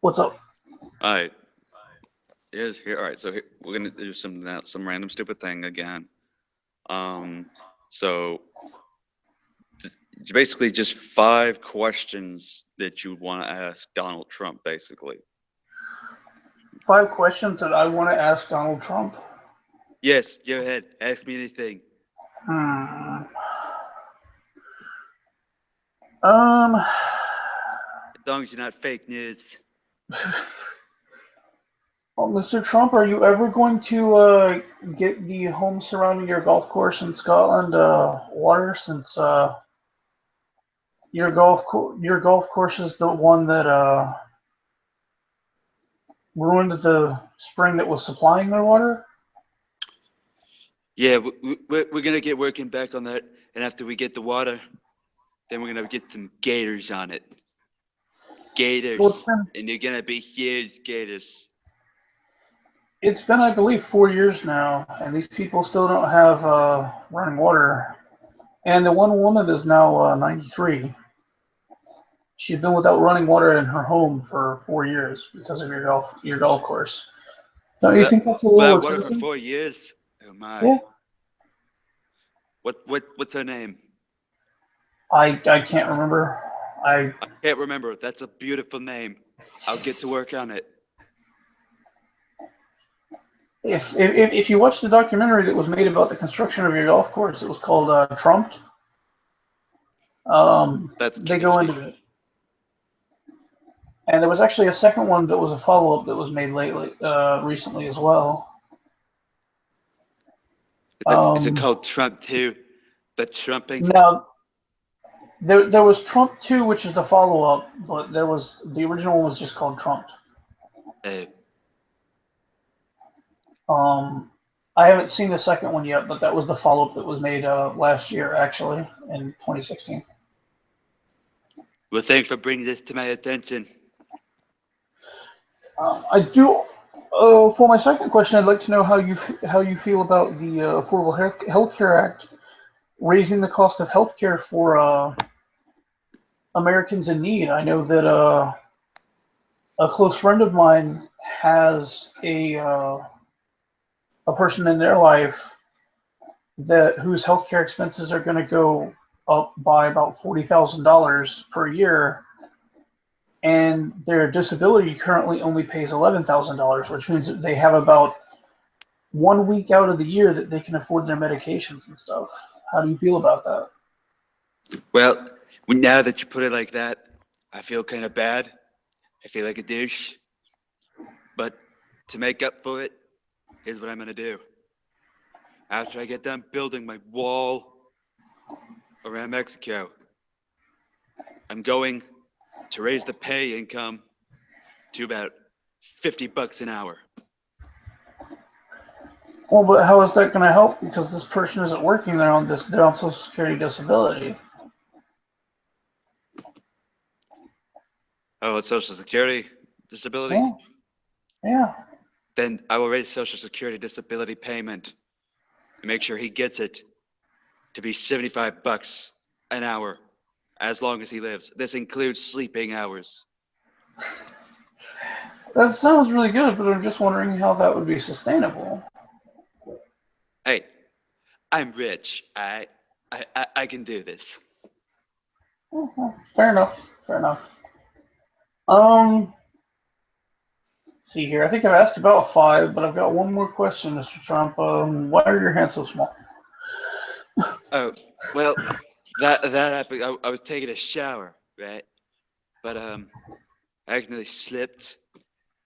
What's up? All right, here's here. All right, so here, we're gonna do some random stupid thing again. So basically just 5 questions that you want to ask Donald Trump, basically. 5 questions that I want to ask Donald Trump. Yes, go ahead. Ask me anything. Hmm. Um. As long as you're not fake news. Well, Mr. Trump, are you ever going to get the home surrounding your golf course in Scotland water? Since your golf course is the one that ruined the spring that was supplying their water. Yeah, we're gonna get working back on that, and after we get the water, then we're gonna get some gators on it. Well, it's Gators, been and they're gonna be huge gators. it's been I believe 4 years now, and these people still don't have running water. And the one woman is now 93. She's been without running water in her home for 4 years because of your golf course. Don't you Without, think that's a little without water for excessive? 4 years. Oh my! Yeah. What's her name? I can't remember. I I can't remember. That's a beautiful name. I'll get to work on it. if you watch the documentary that was made about the construction of your golf course, it was called Trumped. That's They go catchy. into it, and there was actually a second one that was a follow up that was made recently as well. Is it Um, called Trump too? The trumping? Now there was Trump 2, which is the follow up, but there was the original one was just called Trumped. Uh, Um, I haven't seen the second one yet, but that was the follow up that was made last year, actually, in 2016. well, thanks for bringing this to my attention. I do. For my second question, I'd like to know how you feel about the Affordable Health Care Act raising the cost of healthcare for Americans in need. I know that a close friend of mine has a person in their life that whose healthcare expenses are going to go up by about $40,000 per year, and their disability currently only pays $11,000, which means that they have about 1 week out of the year that they can afford their medications and stuff. How do you feel about that? Well, now that you put it like that, I feel kind of bad. I feel like a douche. But to make up for it, here's what I'm going to do. After I get done building my wall around Mexico, I'm going to raise the pay income to about $50 an hour. Well, but how is that going to help? Because this person isn't working. They're on Social Security disability. Oh, it's Social Security disability? Yeah, yeah. Then I will raise Social Security disability payment and make sure he gets it to be $75 an hour as long as he lives. This includes sleeping hours. That sounds really good, but I'm just wondering how that would be sustainable. Hey, I'm rich. I can do this. Fair enough. Fair enough. Um, see here. I think I've asked about five, but I've got one more question, Mr. Trump. Why are your hands so small? Oh, well, that happened. I was taking a shower, right? But I accidentally slipped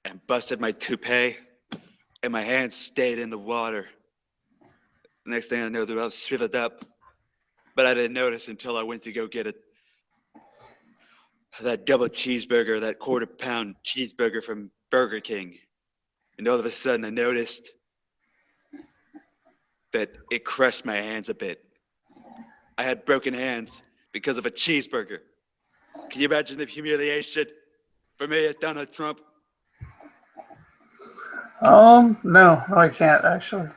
and busted my toupee, and my hands stayed in the water. Next thing I know, they were all shriveled up. But I didn't notice until I went to go get that double cheeseburger, that quarter-pound cheeseburger from Burger King. And all of a sudden, I noticed that it crushed my hands a bit. I had broken hands because of a cheeseburger. Can you imagine the humiliation for me at Donald Trump? No, I can't actually.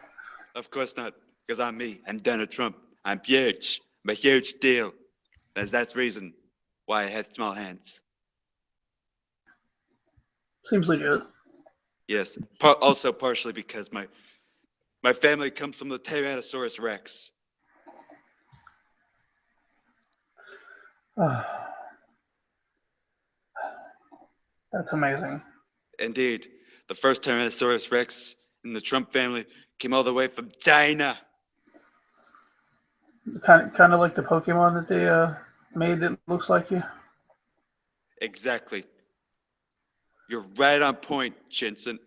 Of course not, because I'm me. I'm Donald Trump. I'm huge. I'm a huge deal. That's the reason why I had small hands. Seems legit. Yes. Also partially because my family comes from the Tyrannosaurus Rex. That's amazing. Indeed, the first Tyrannosaurus Rex in the Trump family came all the way from China. Kind of like the Pokemon that they made that looks like you. Exactly. You're right on point, Jensen.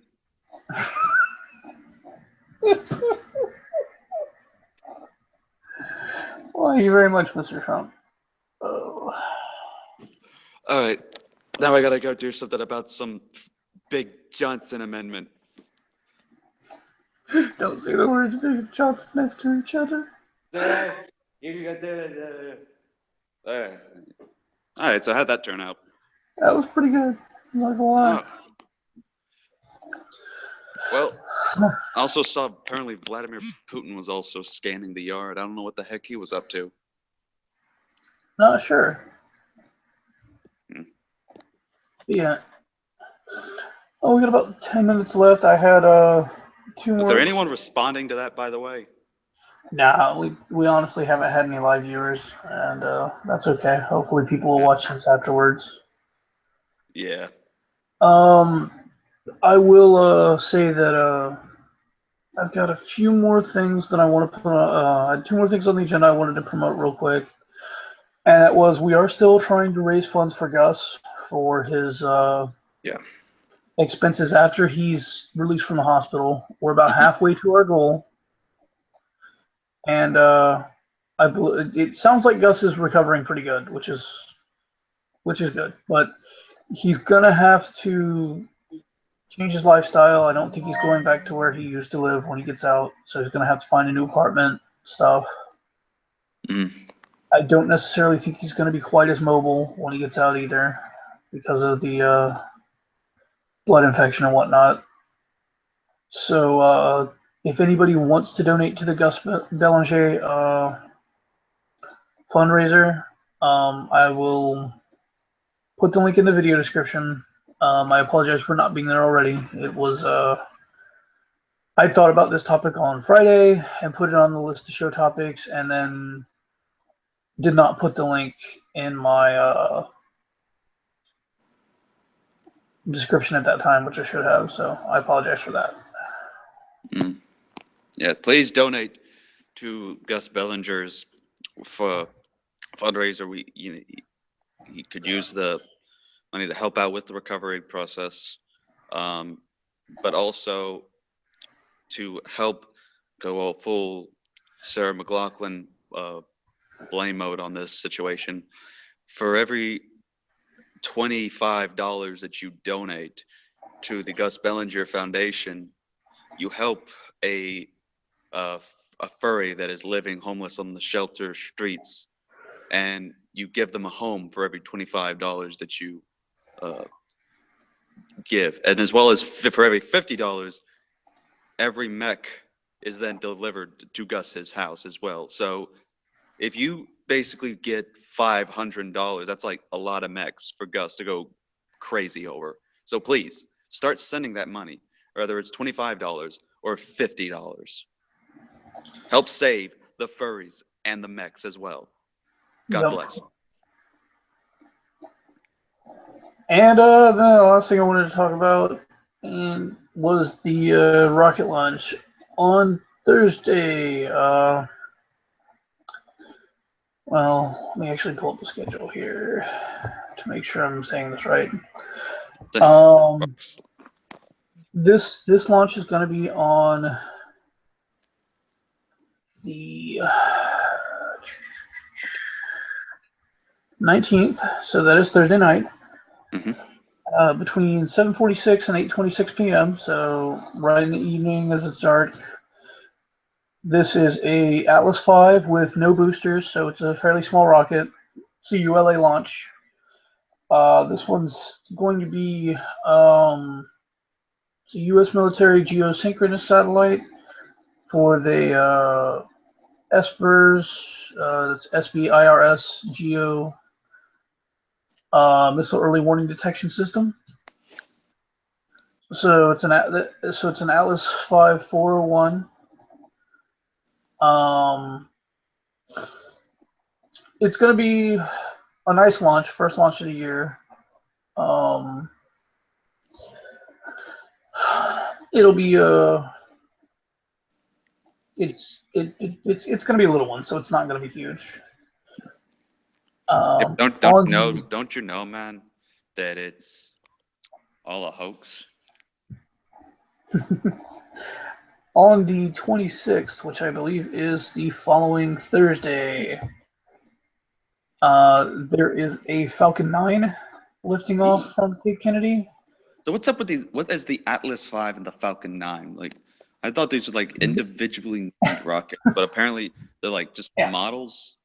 Well, thank you very much, Mr. Trump. Oh. All right, now I gotta go do something about some big Johnson amendment. Don't say the words Big Johnson next to each other. You got all right, so how'd that turn out? That was pretty good. I'm not gonna lie. Oh, well, I also saw apparently Vladimir Putin was also scanning the yard. I don't know what the heck he was up to. Not sure. Hmm. Yeah. Oh, we got about 10 minutes left. I had two Is there more. anyone responding to that, by the way? Nah, we honestly haven't had any live viewers, and that's okay. Hopefully, people will watch this afterwards. Yeah. Um, I will say that I've got a few more things that I want to put. Two more things on the agenda I wanted to promote real quick, and that was we are still trying to raise funds for Gus for his Yeah. expenses after he's released from the hospital. We're about halfway to our goal, and it sounds like Gus is recovering pretty good, which is good. But he's gonna have to change his lifestyle. I don't think he's going back to where he used to live when he gets out, so he's gonna have to find a new apartment, stuff. Mm. I don't necessarily think he's gonna be quite as mobile when he gets out either, because of the blood infection and whatnot. So if anybody wants to donate to the Gus Belanger fundraiser, I will put the link in the video description. I apologize for not being there already. It was I thought about this topic on Friday and put it on the list to show topics, and then did not put the link in my description at that time, which I should have. So I apologize for that. Mm. Yeah, please donate to Gus Bellinger's for fundraiser. He could use the money to help out with the recovery process, but also to help go all full Sarah McLaughlin blame mode on this situation. For every $25 that you donate to the Gus Bellinger Foundation, you help a, a furry that is living homeless on the shelter streets, and you give them a home for every $25 that you uh, give, and as well as for every $50, every mech is then delivered to Gus's house as well. So if you basically get $500, that's like a lot of mechs for Gus to go crazy over. So please start sending that money, whether it's $25 or $50. Help save the furries and the mechs as well. God Yep. bless. And the last thing I wanted to talk about was the rocket launch on Thursday. Well, let me actually pull up the schedule here to make sure I'm saying this right. This launch is going to be on the 19th, so that is Thursday night, between 7:46 and 8:26 p.m. So right in the evening as it's dark. This is a Atlas V with no boosters, so it's a fairly small rocket. It's a ULA launch. This one's going to be it's a U.S. military geosynchronous satellite for the SBIRS, that's SBIRS Geo Missile Early Warning Detection System. So it's an Atlas V 401. It's going to be a nice launch, first launch of the year. It'll be it's going to be a little one, so it's not going to be huge. Don't you know, man, that it's all a hoax? On the 26th, which I believe is the following Thursday, there is a Falcon 9 lifting off from Cape Kennedy. So what's up with these? What is the Atlas V and the Falcon 9? Like, I thought these were like individually named rockets, but apparently they're like just models.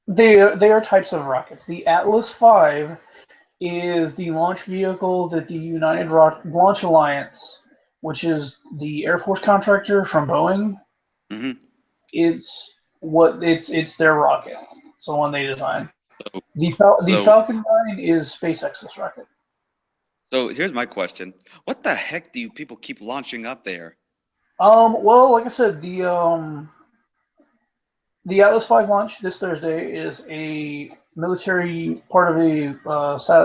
They are types of rockets. The Atlas V is the launch vehicle that the United Launch Alliance, which is the Air Force contractor from Boeing, it's their rocket. It's the one they designed. The Falcon 9 is SpaceX's rocket. So here's my question: what the heck do you people keep launching up there? Well, like I said, the Atlas V launch this Thursday is a military part of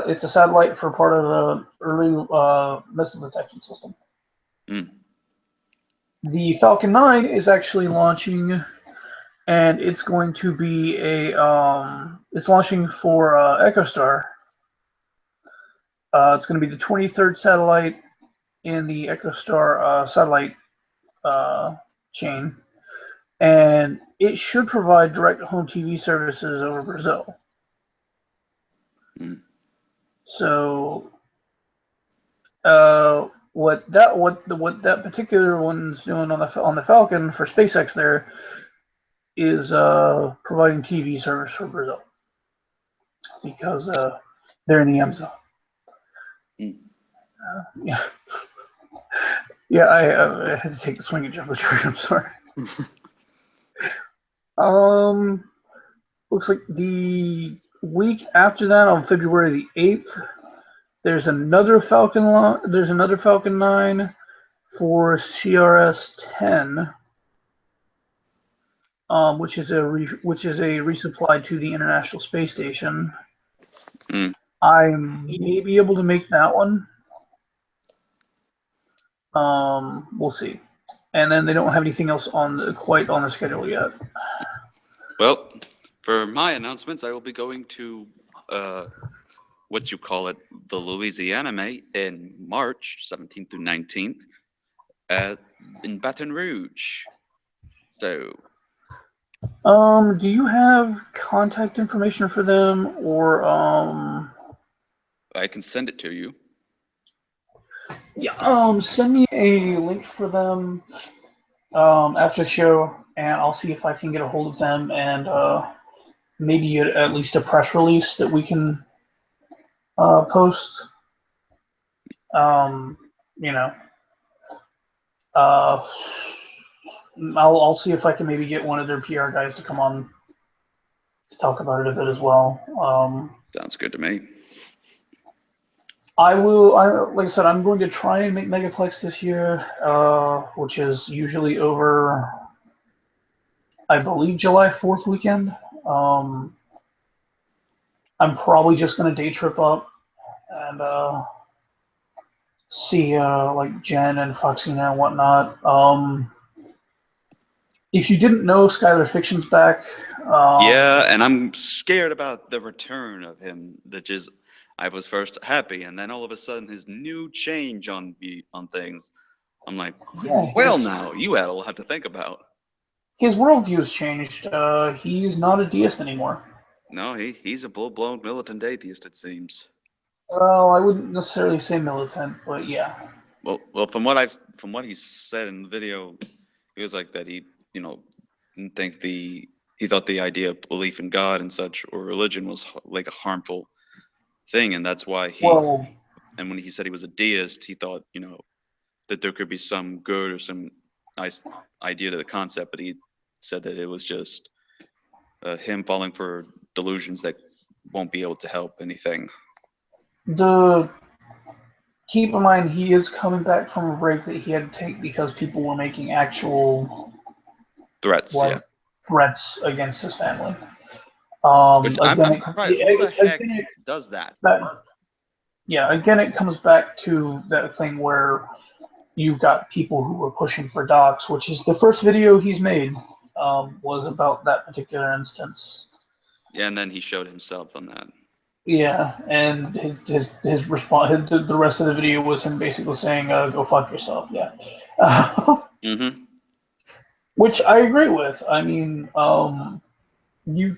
it's a satellite for part of the early missile detection system. The Falcon 9 is actually launching, and it's going to be it's launching for EchoStar. It's going to be the 23rd satellite in the EchoStar satellite chain, and it should provide direct home TV services over Brazil. So, what that particular one's doing on the Falcon for SpaceX there is providing TV service for Brazil because they're in the M zone. Yeah. Yeah, I had to take the swing and jump tree. I'm sorry. Looks like the week after that, on February the 8th, there's another Falcon 9 for CRS-10, which is a resupply to the International Space Station. I may be able to make that one. We'll see. And then they don't have anything else quite on the schedule yet. Well, for my announcements, I will be going to the Louisiana May in March 17th through 19th in Baton Rouge. So, do you have contact information for them, or I can send it to you. Yeah, send me a link for them after the show, and I'll see if I can get a hold of them and maybe get at least a press release that we can post. I'll see if I can maybe get one of their PR guys to come on to talk about it a bit as well. Sounds good to me. Like I said, I'm going to try and make Megaplex this year, which is usually over, I believe, July 4th weekend. I'm probably just going to day trip up and see like Jen and Foxina and whatnot. If you didn't know, Skylar Fiction's back. Yeah, and I'm scared about the return of him. That is, I was first happy, and then all of a sudden his new change on things. I'm like, Yeah, well, now you had a lot to think about. his worldview's changed. He's not a deist anymore. No, he's a full blown militant atheist. It seems. Well, I wouldn't necessarily say militant, but yeah. Well, from what he said in the video, he was like that. You know, didn't think he thought the idea of belief in God and such or religion was like a harmful thing, and that's why he. Well, And when he said he was a deist, he thought that there could be some good or some nice idea to the concept, but he said that it was just him falling for delusions that won't be able to help anything. the keep in mind he is coming back from a break that he had to take because people were making actual Threats, like yeah. threats against his family. Which Again, I'm surprised. Who the heck again, does that? yeah, again, it comes back to that thing where you've got people who were pushing for docs, which is the first video he's made, was about that particular instance. Yeah, and then he showed himself on that. Yeah, and his response, the rest of the video was him basically saying, "Go fuck yourself." Yeah, Mm-hmm. which I agree with. I mean, you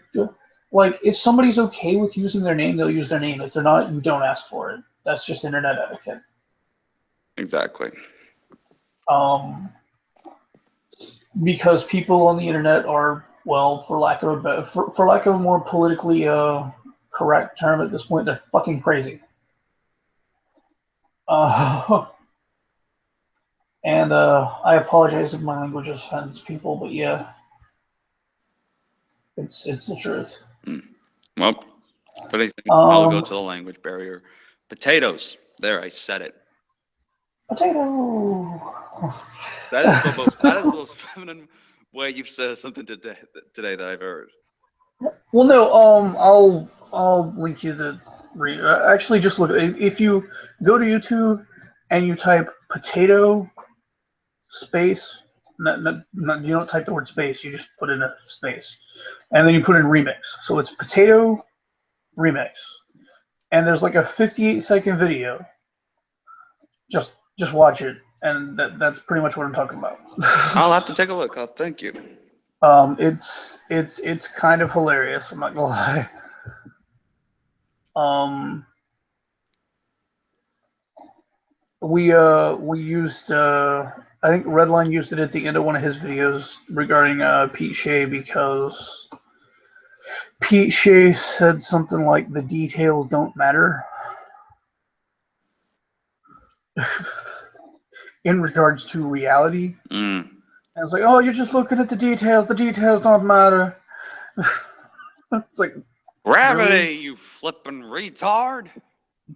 like if somebody's okay with using their name, they'll use their name. If they're not, you don't ask for it. That's just internet etiquette. Exactly. Um, because people on the internet are, well, for lack of a more politically correct term at this point, they're fucking crazy. Uh, and I apologize if my language offends people, but yeah, it's the truth. Mm. Well, if anything, I'll go Um, to the language barrier. Potatoes. There, I said it. potato. That is the most feminine way you've said something today that I've heard. Well, no. I'll link you the. Actually, just look. If you go to YouTube and you type potato space, you don't type the word space. You just put in a space, and then you put in remix. So it's potato remix, and there's like a 58-second video. Just watch it, and that's pretty much what I'm talking about. I'll have to take a look. Oh, thank you. It's kind of hilarious. I'm not gonna lie. Um, we used I think Redline used it at the end of one of his videos regarding Pete Shea because Pete Shea said something like the details don't matter in regards to reality. Mm. And it's like, oh, you're just looking at the details. The details don't matter. It's like, Gravity, really? you flippin' retard.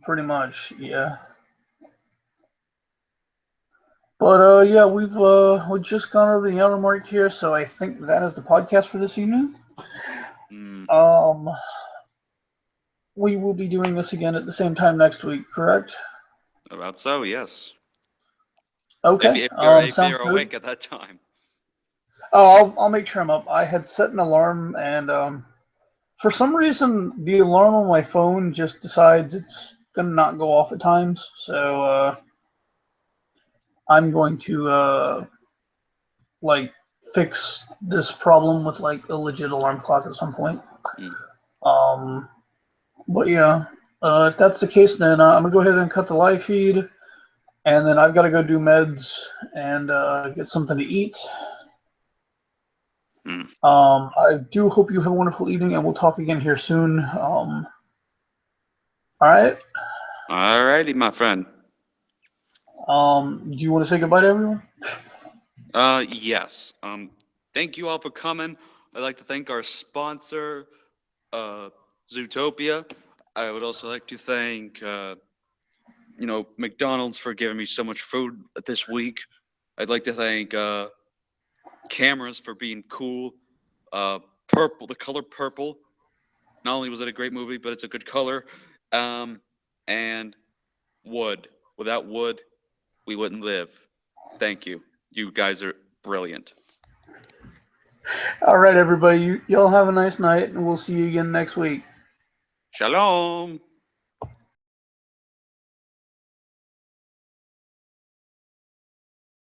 Pretty much, yeah. But yeah, we just gone over the hour mark here, so I think that is the podcast for this evening. Mm. Um, we will be doing this again at the same time next week, correct? About so, yes. Okay. If Sounds you're good. awake at that time. Oh, I'll make sure I'm up. I had set an alarm, and for some reason, the alarm on my phone just decides it's gonna not go off at times. So I'm going to like fix this problem with like a legit alarm clock at some point. Mm. Um, but yeah, if that's the case, then I'm gonna go ahead and cut the live feed, and then I've got to go do meds and get something to eat. Mm. I do hope you have a wonderful evening, and we'll talk again here soon. All right. Alrighty, my friend. Do you want to say goodbye to everyone? Yes. Thank you all for coming. I'd like to thank our sponsor, Zootopia. I would also like to thank, McDonald's for giving me so much food this week. I'd like to thank Cameras for being cool. Purple, the color purple. Not only was it a great movie, but it's a good color. Um, and wood. Without wood, we wouldn't live. Thank you. You guys are brilliant. All right, everybody. Y'all have a nice night, and we'll see you again next week. Shalom.